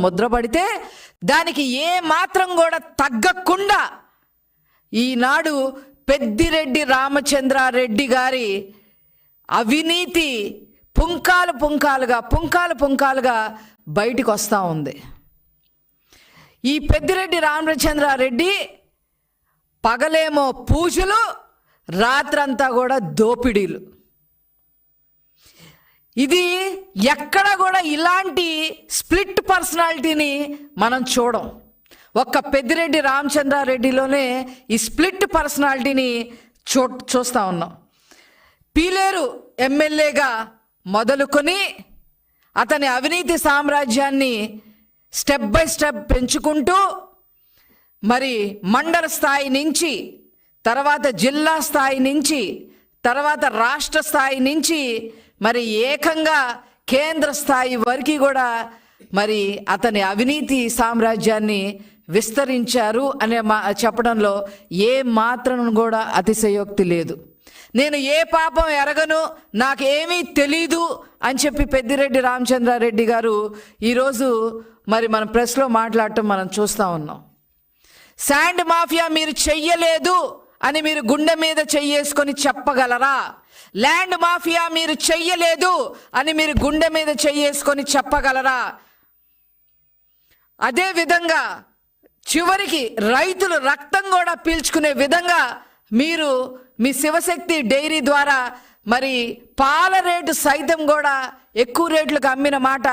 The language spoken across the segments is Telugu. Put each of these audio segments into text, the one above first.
ముద్రపడితే దానికి ఏ మాత్రం కూడా తగ్గకుండా ఈనాడు పెద్దిరెడ్డి రామచంద్రారెడ్డి గారి అవినీతి పుంకాలు పుంకాలుగా బయటికి వస్తూ ఉంది. ఈ పెద్దిరెడ్డి రామచంద్రారెడ్డి పగలేమో పూజలు, రాత్రంతా కూడా దోపిడీలు. ఇది ఎక్కడ కూడా ఇలాంటి స్ప్లిట్ పర్సనాలిటీని మనం చూడం. ఒక్క పెద్దిరెడ్డి రామచంద్రారెడ్డిలోనే ఈ స్ప్లిట్ పర్సనాలిటీని చూస్తూ ఉన్నాం. పీలేరు ఎమ్మెల్యేగా మొదలుకొని అతని అవినీతి సామ్రాజ్యాన్ని స్టెప్ బై స్టెప్ పెంచుకుంటూ మరి మండల స్థాయి నుంచి, తర్వాత జిల్లా స్థాయి నుంచి, తర్వాత రాష్ట్ర స్థాయి నుంచి మరి ఏకంగా కేంద్ర స్థాయి వరకు కూడా మరి అతని అవినీతి సామ్రాజ్యాన్ని విస్తరించారు అనే చెప్పడంలో ఏ మాత్రం కూడా అతిశయోక్తి లేదు. నేను ఏ పాపం ఎరగను, నాకేమీ తెలీదు అని చెప్పి పెద్దిరెడ్డి రామచంద్రారెడ్డి గారు ఈరోజు మరి మన ప్రెస్లో మాట్లాడటం మనం చూస్తూ ఉన్నాం. శాండ్ మాఫియా మీరు చెయ్యలేదు అని మీరు గుండె మీద చెయ్యేసుకొని చెప్పగలరా? ల్యాండ్ మాఫియా మీరు చెయ్యలేదు అని మీరు గుండె మీద చెయ్యేసుకొని చెప్పగలరా? అదే విధంగా చివరికి రైతులు రక్తం కూడా పీల్చుకునే విధంగా మీరు మీ శివశక్తి డైరీ ద్వారా మరి పాల రేటు సైతం కూడా ఎక్కువ రేట్లకు అమ్మిన మాట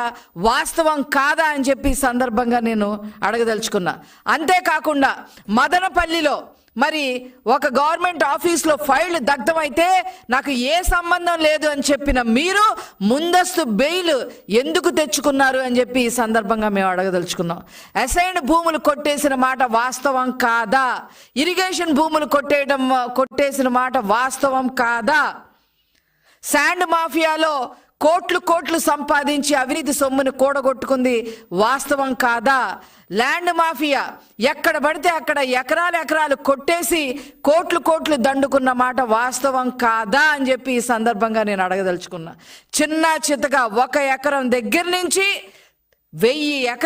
వాస్తవం కాదా అని చెప్పి ఈ సందర్భంగా నేను అడగదలుచుకున్నా. అంతేకాకుండా మదనపల్లిలో మరి ఒక గవర్నమెంట్ ఆఫీస్లో ఫైల్ దగ్ధమైతే నాకు ఏ సంబంధం లేదు అని చెప్పిన మీరు ముందస్తు బెయిల్ ఎందుకు తెచ్చుకున్నారు అని చెప్పి ఈ సందర్భంగా మేము అడగదలుచుకున్నాం. అసైన్డ్ భూములు కొట్టేసిన మాట వాస్తవం కాదా? ఇరిగేషన్ భూములు కొట్టేసిన మాట వాస్తవం కాదా? శాండ్ మాఫియాలో కోట్లు సంపాదించి అవినీతి సొమ్మును కూడగొట్టుకుంది వాస్తవం కాదా? ల్యాండ్ మాఫియా ఎక్కడ పడితే అక్కడ ఎకరాలు కొట్టేసి కోట్లు దండుకున్న మాట వాస్తవం కాదా అని చెప్పి ఈ సందర్భంగా నేను అడగదలుచుకున్నా. చిన్న చితగా 1 ఎకరం దగ్గర నుంచి 1000 ఎకరాలు